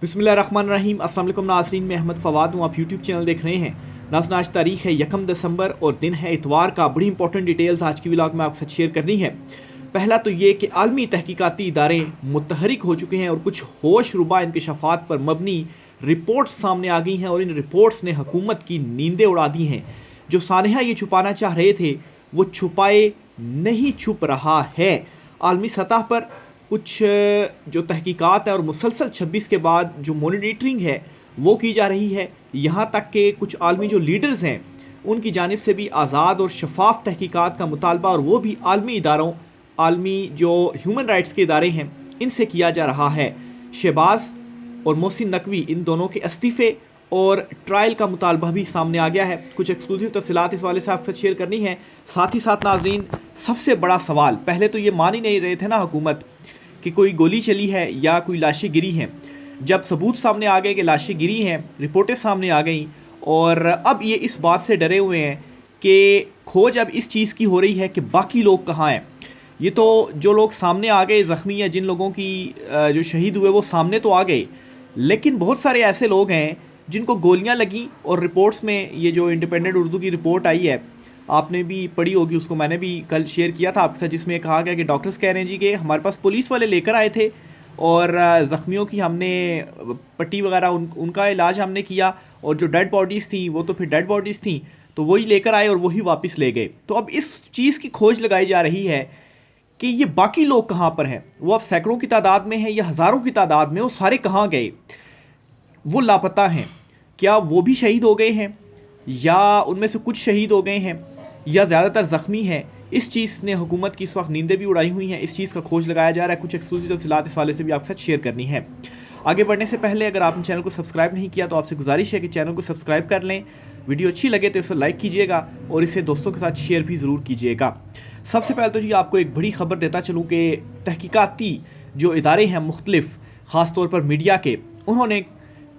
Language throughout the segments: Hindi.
बिस्मिल्लाहिर्रहमानिर्रहीम। अस्सलाम वालेकुम नाज़रीन, मैं अहमद फ़वाद हूँ। आप यूट्यूब चैनल देख रहे हैं। नाज़रीन, आज तारीख़ है 1 दिसंबर और दिन है इतवार का। बड़ी इंपॉर्टेंट डिटेल्स आज की व्लॉग में आपके साथ शेयर करनी है। पहला तो ये कि आलमी तहकीकाती इदारे मुतहरिक हो चुके हैं और कुछ होश रुबा इंकशाफात पर मबनी रिपोर्ट्स सामने आ गई हैं और इन रिपोर्ट्स ने हुकूमत की नींदें उड़ा दी हैं। जो सानहा ये छुपाना चाह रहे थे वो छुपाए नहीं छुप रहा है। आलमी सतह पर कुछ जो तहकीकात है और मुसलसल 26 के बाद जो मॉनिटरिंग है वो की जा रही है। यहाँ तक कि कुछ आलमी जो लीडर्स हैं उनकी जानिब से भी आज़ाद और शफाफ तहकीकात का मुतालबा, और वो भी आलमी इदारों, आलमी जो ह्यूमन राइट्स के इदारे हैं इनसे किया जा रहा है। शहबाज और मोहसिन नकवी इन दोनों के इस्तीफ़े और ट्रायल का मुतालबा भी सामने आ गया है। कुछ एक्सक्लूसिव तफसीलात इस वाले से आपके साथ शेयर करनी है। साथ ही साथ नाजरीन, सबसे बड़ा सवाल, पहले तो ये मान ही नहीं रहे थे ना हुकूमत कि कोई गोली चली है या कोई लाशें गिरी हैं। जब सबूत सामने आ गए कि लाशें गिरी हैं, रिपोर्टें सामने आ गई, और अब ये इस बात से डरे हुए हैं कि खोज अब इस चीज़ की हो रही है कि बाकी लोग कहाँ हैं। ये तो जो लोग सामने आ गए ज़ख्मी या जिन लोगों की जो शहीद हुए वो सामने तो आ गए, लेकिन बहुत सारे ऐसे लोग हैं जिनको गोलियां लगी। और रिपोर्ट्स में ये जो इंडिपेंडेंट उर्दू की रिपोर्ट आई है, आपने भी पढ़ी होगी, उसको मैंने भी कल शेयर किया था आपके साथ, जिसमें कहा गया कि डॉक्टर्स कह रहे हैं जी कि हमारे पास पुलिस वाले लेकर आए थे और ज़ख्मियों की हमने पट्टी वगैरह उनका इलाज हमने किया, और जो डेड बॉडीज़ थी वो तो फिर डेड बॉडीज़ थी, तो वही लेकर आए और वही वापस ले गए। तो अब इस चीज़ की खोज लगाई जा रही है कि ये बाकी लोग कहाँ पर हैं। वो अब सैकड़ों की तादाद में है या हज़ारों की तादाद में, वो सारे कहाँ गए, वो लापता हैं। क्या वो भी शहीद हो गए हैं या उनमें से कुछ शहीद हो गए हैं या ज़्यादातर ज़ख्मी हैं। इस चीज़ ने हुकूमत की इस वक्त नींदें भी उड़ाई हुई हैं। इस चीज़ का खोज लगाया जा रहा है। कुछ एक्सक्लूसिव तफसीलात इस वाले से भी आपके साथ शेयर करनी है। आगे बढ़ने से पहले अगर आपने चैनल को सब्सक्राइब नहीं किया तो आपसे गुजारिश है कि चैनल को सब्सक्राइब कर लें। वीडियो अच्छी लगे तो इसे लाइक कीजिएगा और इसे दोस्तों के साथ शेयर भी ज़रूर कीजिएगा। सबसे पहले तो जी आपको एक बड़ी खबर देता चलूँ कि तहकीकाती जो इदारे हैं मुख्तलिफ, ख़ास तौर पर मीडिया के, उन्होंने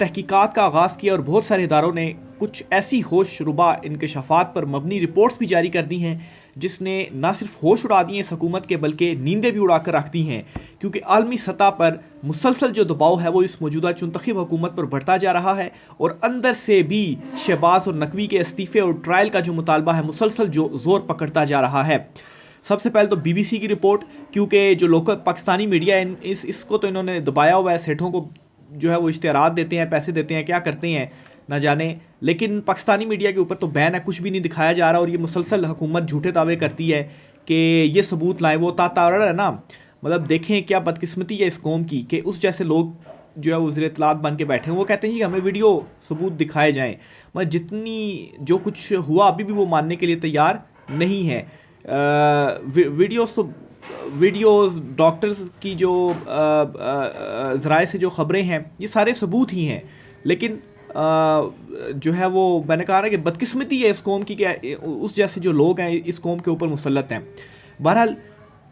तहकीकात का आगाज़ किया और बहुत सारे इदारों ने कुछ ऐसी होश रुबा इंकशाफात पर मबनी रिपोर्ट्स भी जारी कर दी हैं जिसने ना सिर्फ होश उड़ा दिए इस हुकूमत के, बल्कि नींदें भी उड़ा कर रख दी हैं। क्योंकि आलमी सतह पर मुसलसल जो दबाव है वो इस मौजूदा चुनतखब हुकूमत पर बढ़ता जा रहा है, और अंदर से भी शहबाज और नकवी के इस्तीफ़े और ट्रायल का जो मुतालबा है मुसलसल जो ज़ोर पकड़ता जा रहा है। सबसे पहले तो BBC की रिपोर्ट, क्योंकि जो लोकल पाकिस्तानी मीडिया है इसको तो इन्होंने दबाया हुआ है, सेठों को जो है वो इश्तेहारात देते हैं, पैसे देते हैं, क्या करते हैं ना जाने, लेकिन पाकिस्तानी मीडिया के ऊपर तो बैन है, कुछ भी नहीं दिखाया जा रहा। और ये मुसलसल हुकूमत झूठे दावे करती है कि ये सबूत लाएँ, वो ताताड़ है ना। मतलब देखें क्या बदकिस्मती है इस कौम की कि उस जैसे लोग जो है वज़ीर इत्तलात बन के बैठे हैं, वो कहते हैं कि हमें वीडियो सबूत दिखाए जाएँ। मतलब जितनी जो कुछ हुआ अभी भी वो मानने के लिए तैयार नहीं है। वीडियोस डॉक्टर्स की जो ज़राए से जो ख़बरें हैं ये सारे सबूत ही हैं, लेकिन जो है वो मैंने कहा ना कि बदकिस्मती है इस कौम की कि उस जैसे जो लोग हैं इस कौम के ऊपर मुसल्लत हैं। बहरहाल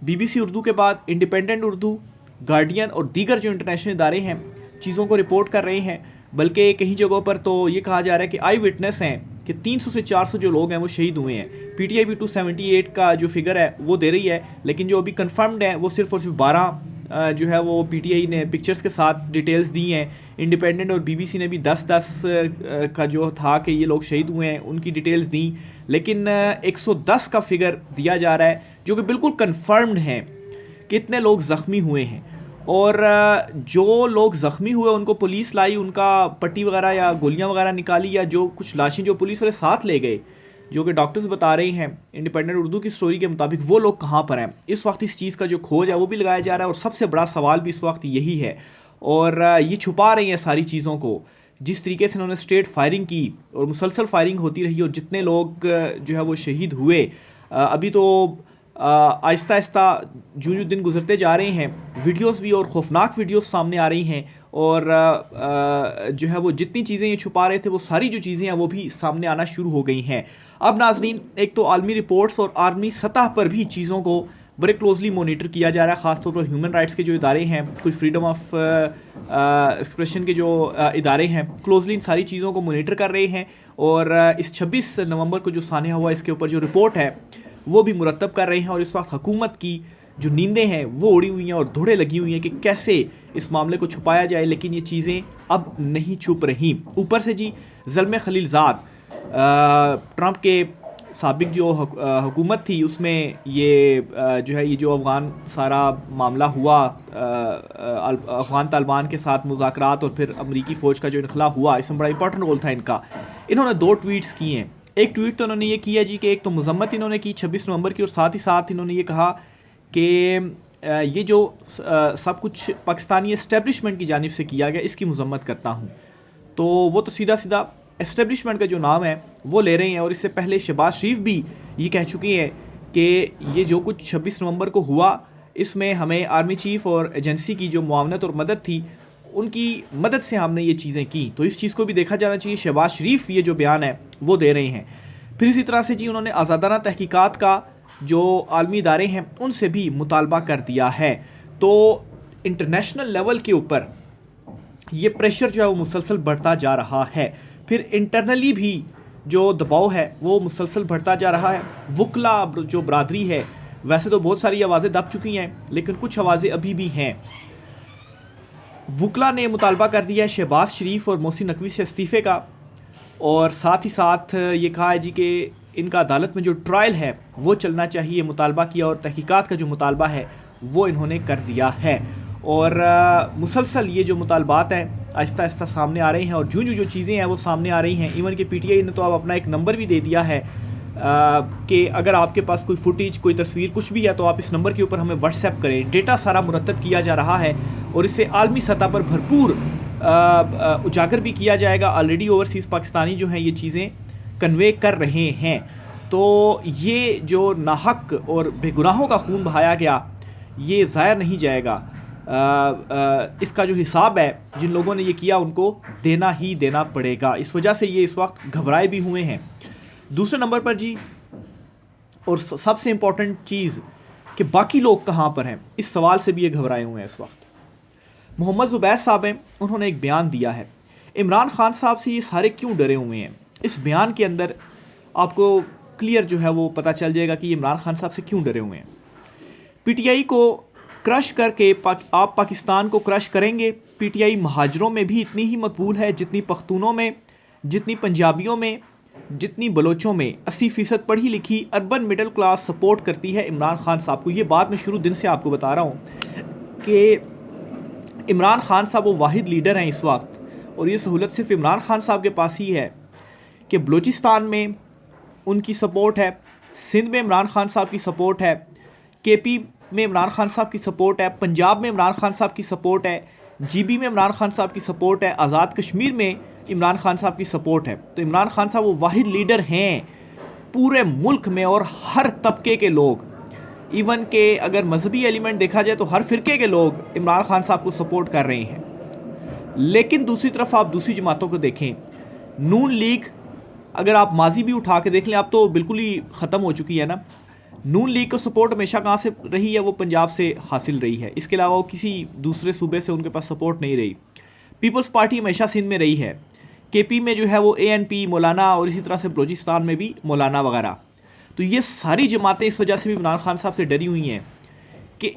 BBC उर्दू के बाद इंडिपेंडेंट उर्दू, गार्डियन और दीगर जो इंटरनेशनल इदारे हैं चीज़ों को रिपोर्ट कर रहे हैं, बल्कि कई जगहों पर तो ये कहा जा रहा है कि आई विटनेस हैं कि 300 से 400 जो लोग हैं वो शहीद हुए हैं। PTI भी 278 का जो फिगर है वो दे रही है, लेकिन जो अभी कंफर्म्ड है वो सिर्फ और सिर्फ 12 जो है वो PTI ने पिक्चर्स के साथ डिटेल्स दी हैं। इंडिपेंडेंट और BBC ने भी 10-10 का जो था कि ये लोग शहीद हुए हैं उनकी डिटेल्स दी, लेकिन 110 का फिगर दिया जा रहा है जो कि बिल्कुल कंफर्म्ड है कितने लोग ज़ख्मी हुए हैं। और जो लोग ज़ख्मी हुए उनको पुलिस लाई, उनका पट्टी वगैरह या गोलियां वगैरह निकाली, या जो कुछ लाशें जो पुलिस वाले साथ ले गए, जो कि डॉक्टर्स बता रहे हैं इंडिपेंडेंट उर्दू की स्टोरी के मुताबिक, वो लोग कहाँ पर हैं इस वक्त। इस चीज़ का जो खोज है वो भी लगाया जा रहा है, और सबसे बड़ा सवाल भी इस वक्त यही है। और ये छुपा रही हैं सारी चीज़ों को। जिस तरीके से उन्होंने स्ट्रेट फायरिंग की और मुसलसल फायरिंग होती रही, और जितने लोग जो है वो शहीद हुए, अभी तो आहिस्ता आहिस्ता जो जो दिन गुजरते जा रहे हैं वीडियोस भी और खौफनाक वीडियोस सामने आ रही हैं, और जो है वो जितनी चीज़ें ये छुपा रहे थे वो सारी जो चीज़ें हैं वो भी सामने आना शुरू हो गई हैं। अब नाजरीन, एक तो आलमी रिपोर्ट्स और आर्मी सतह पर भी चीज़ों को बड़े क्लोजली मॉनिटर किया जा रहा है। ख़ासतौर पर ह्यूमन राइट्स के जो इदारे हैं, कोई फ्रीडम ऑफ एक्सप्रेशन के जो इदारे हैं, क्लोजली इन सारी चीज़ों को मॉनिटर कर रहे हैं। और इस 26 नवंबर को जो सानहा हुआ इसके ऊपर जो रिपोर्ट है वो भी मुरतब कर रहे हैं। और इस वक्त हुकूमत की जो नींदें हैं वो उड़ी हुई हैं और धुड़े लगी हुई हैं कि कैसे इस मामले को छुपाया जाए, लेकिन ये चीज़ें अब नहीं छुप रहीं। ऊपर से जी ज़ल्मे खलीलज़ाद ट्रंप के साबिक जो हुकूमत थी उसमें ये जो है ये जो अफ़गान सारा मामला हुआ, अफ़गान तालिबान के साथ मुज़ाकरात और फिर अमरीकी फ़ौज का जो इनखला हुआ, इसमें बड़ा इंपॉर्टेंट रोल था इनका। इन्होंने 2 ट्वीट्स किए हैं। एक ट्वीट तो इन्होंने ये किया जी कि एक तो मज़म्मत इन्होंने की 26 नवंबर की, और साथ ही साथ इन्होंने ये कहा कि ये जो सब कुछ पाकिस्तानी एस्टेब्लिशमेंट की जानिब से किया गया इसकी मज़म्मत करता हूँ। तो वो तो सीधा सीधा एस्टेब्लिशमेंट का जो नाम है वो ले रहे हैं, और इससे पहले शहबाज शरीफ भी ये कह चुकी हैं कि ये जो कुछ 26 नवंबर को हुआ इसमें हमें आर्मी चीफ़ और एजेंसी की जो मुआवनत और मदद थी उनकी मदद से हमने ये चीज़ें की। तो इस चीज़ को भी देखा जाना चाहिए। शहबाज शरीफ ये जो बयान है वो दे रहे हैं। फिर इसी तरह से जी उन्होंने आज़ादाना तहकीकात का जो आलमी इदारे हैं उनसे भी मुतालबा कर दिया है। तो इंटरनेशनल लेवल के ऊपर ये प्रेशर जो है वो मुसलसल बढ़ता जा रहा है। फिर इंटरनली भी जो दबाव है वो मुसलसल बढ़ता जा रहा है। वकला जो बरादरी है, वैसे तो बहुत सारी आवाज़ें दब चुकी हैं लेकिन कुछ आवाज़ें अभी भी हैं। वकला ने मुतालबा कर दिया है शहबाज शरीफ और मोहसिन नकवी से इस्तीफ़े का, और साथ ही साथ ये कहा है जी कि इनका अदालत में जो ट्रायल है वो चलना चाहिए, मुतालबा किया, और तहकीकात का जो मुतालबा है वो इन्होंने कर दिया है। और मुसलसल ये जो मुतालबात हैं आहिस्ता आहिस्ता सामने आ रहे हैं, और जो चीज़ें हैं वो सामने आ रही हैं। इवन कि PTI ने तो अब अपना एक नंबर भी दे दिया है कि अगर आपके पास कोई फुटेज, कोई तस्वीर, कुछ भी है तो आप इस नंबर के ऊपर हमें व्हाट्सएप करें। डेटा सारा मुरतब किया जा रहा है और इससे आलमी सतह पर भरपूर उजागर भी किया जाएगा। ऑलरेडी ओवरसीज़ पाकिस्तानी जो हैं ये चीज़ें कन्वे कर रहे हैं। तो ये जो नाहक और बेगुनाहों का खून बहाया गया ये ज़ाया नहीं जाएगा। इसका जो हिसाब है जिन लोगों ने ये किया उनको देना ही देना पड़ेगा। इस वजह से ये इस वक्त घबराए भी हुए हैं। दूसरे नंबर पर जी, और सबसे इम्पॉर्टेंट चीज़ कि बाकी लोग कहाँ पर हैं, इस सवाल से भी ये घबराए हुए हैं इस वक्त। मोहम्मद ज़ुबैर साहब हैं, उन्होंने एक बयान दिया है। इमरान खान साहब से ये सारे क्यों डरे हुए हैं, इस बयान के अंदर आपको क्लियर जो है वो पता चल जाएगा कि इमरान खान साहब से क्यों डरे हुए हैं। PTI को क्रश करके आप पाकिस्तान को क्रश करेंगे। PTI महाजरों में भी इतनी ही मकबूल है जितनी पख्तूनों में, जितनी पंजाबियों में, जितनी बलोचों में। 80% पढ़ी लिखी अर्बन मिडिल क्लास सपोर्ट करती है इमरान खान साहब को। ये बात मैं शुरू दिन से आपको बता रहा हूँ कि इमरान खान साहब वो वाहिद लीडर हैं इस वक्त, और ये सहूलत सिर्फ इमरान खान साहब के पास ही है कि बलूचिस्तान में उनकी सपोर्ट है, सिंध में इमरान खान साहब की सपोर्ट है, KP में इमरान खान साहब की सपोर्ट है, पंजाब में इमरान खान साहब की सपोर्ट है, GB में इमरान खान साहब की सपोर्ट है, आज़ाद कश्मीर में इमरान खान साहब की सपोर्ट है। तो इमरान खान साहब वो वाहिद लीडर हैं पूरे मुल्क में, और हर तबके के लोग, इवन के अगर मजहबी एलिमेंट देखा जाए तो हर फ़िरके के लोग इमरान खान साहब को सपोर्ट कर रहे हैं। लेकिन दूसरी तरफ आप दूसरी जमातों को देखें, नून लीग, अगर आप माजी भी उठा के देख लें, अब तो बिल्कुल ही ख़त्म हो चुकी है ना। नून लीग को सपोर्ट हमेशा कहाँ से रही है, वो पंजाब से हासिल रही है। इसके अलावा वो किसी दूसरे सूबे से उनके पास सपोर्ट नहीं रही। पीपल्स पार्टी हमेशा सिंध में रही है। KP में जो है वो ANP मौलाना, और इसी तरह से बलूचिस्तान में भी मौलाना वगैरह। तो ये सारी जमातें इस वजह से भी इमरान खान साहब से डरी हुई हैं कि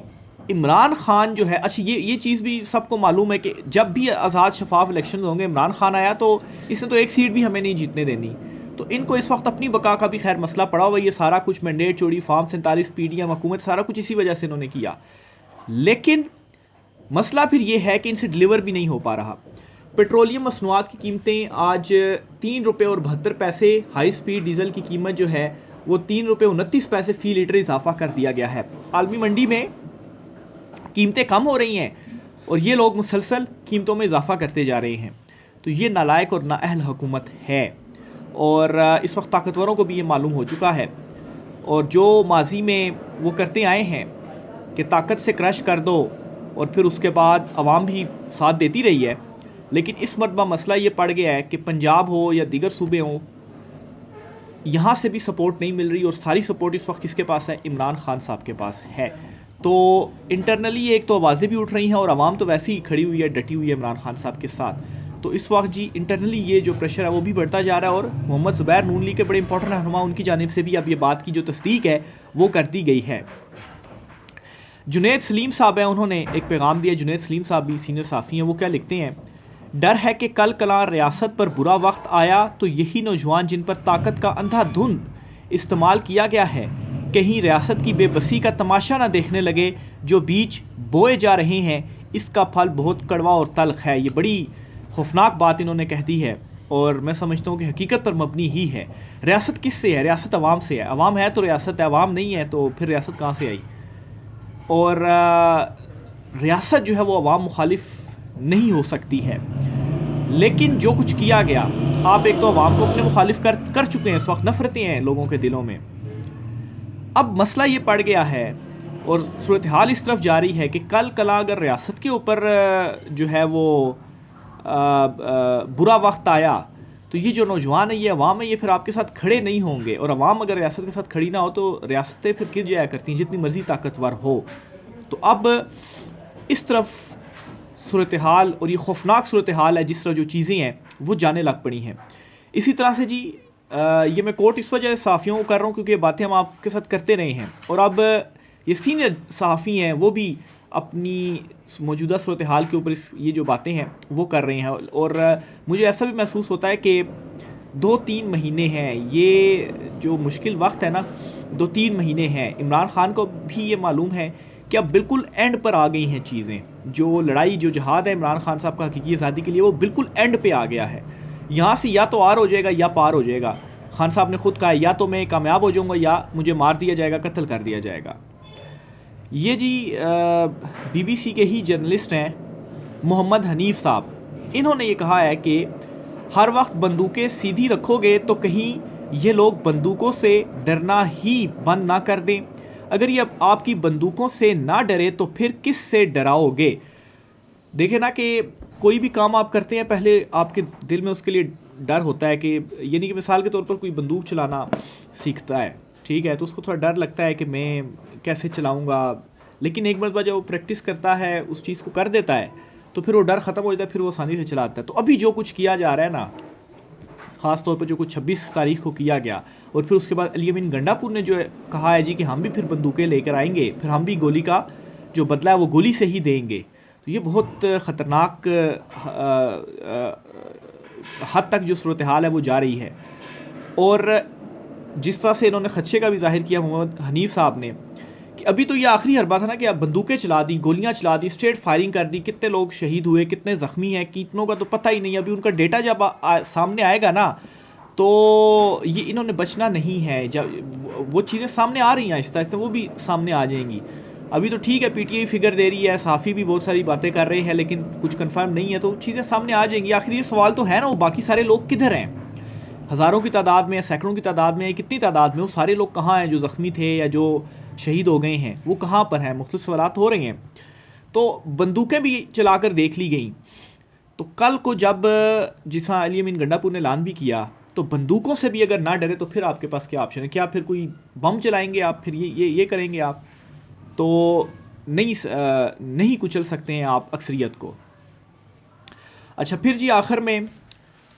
इमरान खान जो है, अच्छा ये चीज़ भी सबको मालूम है कि जब भी आज़ाद शफाफ इलेक्शन होंगे, इमरान खान आया तो इसने तो एक सीट भी हमें नहीं जीतने देनी। तो इनको इस वक्त अपनी बका का भी खैर मसला पड़ा हुआ। ये सारा कुछ मैंडेट चोरी, फॉर्म 47, PDM हुकूमत, सारा कुछ इसी वजह से इन्होंने किया। लेकिन मसला फिर ये है कि इनसे डिलीवर भी नहीं हो पा रहा। पेट्रोलियम मसनूआत की कीमतें आज 3 रुपये और 72 पैसे, हाई स्पीड डीजल की कीमत जो है वो 3 रुपये 29 पैसे फ़ी लीटर इजाफा कर दिया गया है। आलमी मंडी में कीमतें कम हो रही हैं और ये लोग मुसलसल कीमतों में इजाफा करते जा रहे हैं। तो ये नालायक और नाअहल हुकूमत है, और इस वक्त ताकतवरों को भी ये मालूम हो चुका है। और जो माजी में वो करते आए हैं कि ताकत से क्रश कर दो, और फिर उसके बाद आवाम भी साथ देती रही है। लेकिन इस मरतबा मसला ये पड़ गया है कि पंजाब हो या दीगर सूबे हों, यहाँ से भी सपोर्ट नहीं मिल रही, और सारी सपोर्ट इस वक्त किसके पास है, इमरान खान साहब के पास है। तो इंटरनली एक तो आवाज़ें भी उठ रही हैं, और आवाम तो वैसे ही खड़ी हुई है, डटी हुई है इमरान खान साहब के साथ। तो इस वक्त जी इंटरनली ये जो प्रेशर है वो भी बढ़ता जा रहा है। और मोहम्मद ज़ुबैर नून लीग के बड़े इंपॉर्टेंट रहनुमा, उनकी जानिब से भी अब ये बात की जो तस्दीक है वो कर दी गई है। जुनैद सलीम साहब हैं, उन्होंने एक पैगाम दिया। जुनैद सलीम साहब भी सीनियर साफ़ी हैं। वो क्या लिखते हैं, डर है कि कल कलां रियासत पर बुरा वक्त आया तो यही नौजवान जिन पर ताकत का अंधाधुंध इस्तेमाल किया गया है, कहीं रियासत की बेबसी का तमाशा ना देखने लगे। जो बीज बोए जा रहे हैं इसका फल बहुत कड़वा और तल्ख है। ये बड़ी खौफनाक बात इन्होंने कह दी है और मैं समझता हूँ कि हकीकत पर मबनी ही है। रियासत किससे है? रियासत अवाम से है। अवाम है तो रियासत है, अवाम नहीं है तो फिर रियासत कहाँ से आई? और रियासत जो है वो अवाम मुखालिफ नहीं हो सकती है। लेकिन जो कुछ किया गया, आप एक तो अवाम को अपने मुखालिफ कर चुके हैं, इस वक्त नफरतें हैं लोगों के दिलों में। अब मसला ये पड़ गया है और सूरत हाल इस तरफ जा रही है कि कल कला अगर रियासत के ऊपर जो है वो बुरा वक्त आया तो ये जो नौजवान है, ये अवाम है, ये फिर आपके साथ खड़े नहीं होंगे। और अवाम अगर रियासत के साथ खड़ी ना हो तो रियासतें फिर गिर जाया करती हैं, जितनी मर्जी ताकतवर हो। तो अब इस तरफ सूरत हाल, और ये खौफनाक सूरत हाल है, जिस तरह जो चीज़ें हैं वो जाने लग पड़ी हैं। इसी तरह से जी ये मैं कोट इस वजह सहाफ़ियों को कर रहा हूँ क्योंकि ये बातें हम आपके साथ करते रहे हैं और अब ये सीनियर सहाफ़ी हैं वो भी अपनी मौजूदा सूरत हाल के ऊपर ये जो बातें हैं वो कर रहे हैं। और मुझे ऐसा भी महसूस होता है कि 2-3 महीने हैं, ये जो मुश्किल वक्त है ना, 2-3 महीने हैं। इमरान खान को भी ये मालूम है कि अब बिल्कुल एंड पर आ गई हैं चीज़ें। जो लड़ाई, जो जहाद है इमरान खान साहब का हकीकी आज़ादी के लिए, वो बिल्कुल एंड पे आ गया है। यहाँ से या तो आर हो जाएगा या पार हो जाएगा। खान साहब ने खुद कहा है, या तो मैं कामयाब हो जाऊँगा या मुझे मार दिया जाएगा, कत्ल कर दिया जाएगा। ये जी BBC के ही जर्नलिस्ट हैं मोहम्मद हनीफ साहब, इन्होंने ये कहा है कि हर वक्त बंदूकें सीधी रखोगे तो कहीं ये लोग बंदूकों से डरना ही बंद ना कर दें। अगर ये आपकी बंदूकों से ना डरे तो फिर किस से डराओगे? देखें ना कि कोई भी काम आप करते हैं पहले आपके दिल में उसके लिए डर होता है कि, यानी कि मिसाल के तौर पर कोई बंदूक चलाना सीखता है, ठीक है, तो उसको थोड़ा डर लगता है कि मैं कैसे चलाऊंगा। लेकिन एक मरतबा जब वो प्रैक्टिस करता है, उस चीज़ को कर देता है, तो फिर वो डर ख़त्म हो जाता है, फिर वो आसानी से चलाता है। तो अभी जो कुछ किया जा रहा है ना, ख़ास तौर पर जो कुछ 26 तारीख को किया गया और फिर उसके बाद अली अमीन गंडापुर ने जो कहा है जी कि हम भी फिर बंदूकें लेकर आएंगे, फिर हम भी गोली का जो बदला है वो गोली से ही देंगे, तो ये बहुत ख़तरनाक हद तक जो सूरत हाल है वो जा रही है। और जिस तरह से इन्होंने खदशे का भी जाहिर किया मोहम्मद हनीफ साहब ने कि अभी तो ये आखिरी हरबा था ना कि अब बंदूकें चला दी, गोलियां चला दी, स्ट्रेट फायरिंग कर दी, कितने लोग शहीद हुए, कितने ज़ख्मी हैं, कितनों का तो पता ही नहीं। अभी उनका डेटा जब सामने आएगा ना तो ये इन्होंने बचना नहीं है। जब वो चीज़ें सामने आ रही हैं आहिस्ता आहिस्ता, वो भी सामने आ जाएंगी। अभी तो ठीक है PTI फिगर दे रही है, सहाफ़ी भी बहुत सारी बातें कर रहे हैं, लेकिन कुछ कंफर्म नहीं है, तो चीज़ें सामने आ जाएंगी। आखिर ये सवाल तो है ना, वो बाकी सारे लोग किधर हैं? हज़ारों की तादाद में, सैकड़ों की तादाद में, कितनी तादाद में वो सारे लोग कहाँ हैं जो ज़ख्मी थे या जो शहीद हो गए हैं? वो कहाँ पर हैं? मुख्तलिफ सवालात हो रहे हैं। तो बंदूकें भी चला कर देख ली गई। तो कल को जब जिसा अली अमीन गंडापुर ने ऐलान भी किया, तो बंदूकों से भी अगर ना डरे तो फिर आपके पास क्या ऑप्शन है? क्या फिर कोई बम चलाएंगे आप? फिर ये करेंगे आप? तो नहीं कुचल सकते हैं आप अक्सरियत को। अच्छा, फिर जी आखिर में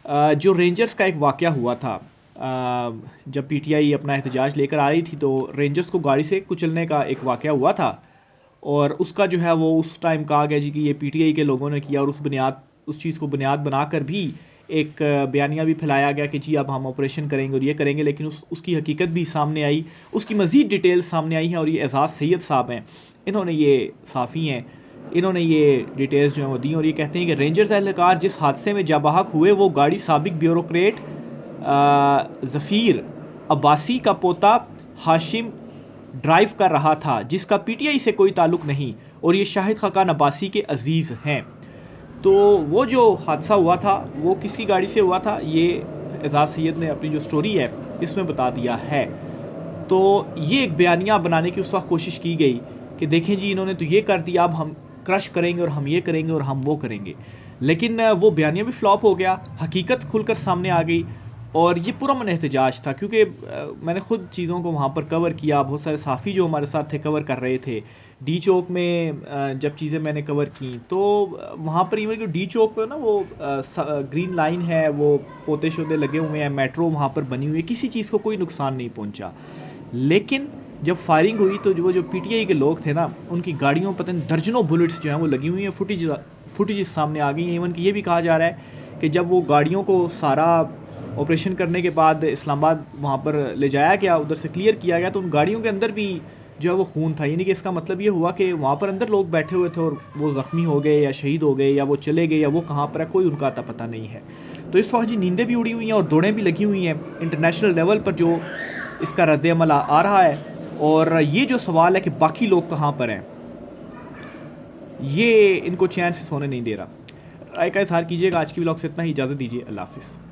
जो रेंजर्स का एक वाक़या हुआ था, जब PTI अपना एहतजाज लेकर आ रही थी तो रेंजर्स को गाड़ी से कुचलने का एक वाक़या हुआ था और उसका जो है वो उस टाइम कहा गया जी कि ये PTI के लोगों ने किया और उस चीज़ को बुनियाद बनाकर भी एक बयानिया भी फैलाया गया कि जी अब हम ऑपरेशन करेंगे और ये करेंगे। लेकिन उसकी हकीकत भी सामने आई, उसकी मज़ीद डिटेल सामने आई हैं और ये एजाज़ सैयद साहब हैं, इन्होंने ये साफ़ी हैं, इन्होंने ये डिटेल्स जो हैं वो दी और ये कहते हैं कि रेंजर्स एहलकार जिस हादसे में जाबाहक हुए वो गाड़ी साबिक ब्यूरोक्रेट ज़फ़ीर अब्बासी का पोता हाशिम ड्राइव कर रहा था, जिसका PTI से कोई ताल्लुक़ नहीं और ये शाहिद खाकान अब्बासी के अजीज़ हैं। तो वो जो हादसा हुआ था वो किसकी गाड़ी से हुआ था, ये एजाज़ सैयद ने अपनी जो स्टोरी है इसमें बता दिया है। तो ये एक बयानिया बनाने की उस वक्त कोशिश की गई कि देखें जी इन्होंने तो ये कर दिया, अब हम क्रश करेंगे और हम ये करेंगे और हम वो करेंगे। लेकिन वो बयानिया भी फ्लॉप हो गया, हकीकत खुलकर सामने आ गई और ये पुरअमन एहतजाज था। क्योंकि मैंने ख़ुद चीज़ों को वहाँ पर कवर किया, बहुत सारे साफ़ी जो हमारे साथ थे कवर कर रहे थे। D चौक में जब चीज़ें मैंने कवर की तो वहाँ पर इवन D चौक पर ना वो ग्रीन लाइन है, वो पोते शोते लगे हुए हैं, मेट्रो वहाँ पर बनी हुई है, किसी चीज़ को कोई नुकसान नहीं पहुँचा। लेकिन जब फायरिंग हुई तो जो पीटीआई के लोग थे ना, उनकी गाड़ियों पता नहीं दर्जनों बुलेट्स जो हैं वो लगी हुई हैं। फुटेज सामने आ गई हैं। इवन कि ये भी कहा जा रहा है कि जब वो गाड़ियों को सारा ऑपरेशन करने के बाद इस्लामाबाद वहाँ पर ले जाया गया, उधर से क्लियर किया गया, तो उन गाड़ियों के अंदर भी जो है वो खून था। यानी कि इसका मतलब ये हुआ कि वहाँ पर अंदर लोग बैठे हुए थे और वो ज़ख्मी हो गए या शहीद हो गए या वो चले गए या वो कहाँ पर है, कोई उनका आता पता नहीं है। तो इस वक्त जी नींदें भी उड़ी हुई हैं और दौड़ें भी लगी हुई हैं। इंटरनेशनल लेवल पर जो इसका रद्द-ए-अमल आ रहा है, और ये जो सवाल है कि बाकी लोग कहाँ पर हैं, ये इनको चैन से सोने नहीं दे रहा। राय का इज़हार कीजिएगा। आज की व्लॉग से इतना ही, इजाज़त दीजिए। अल्लाह हाफ़िज़।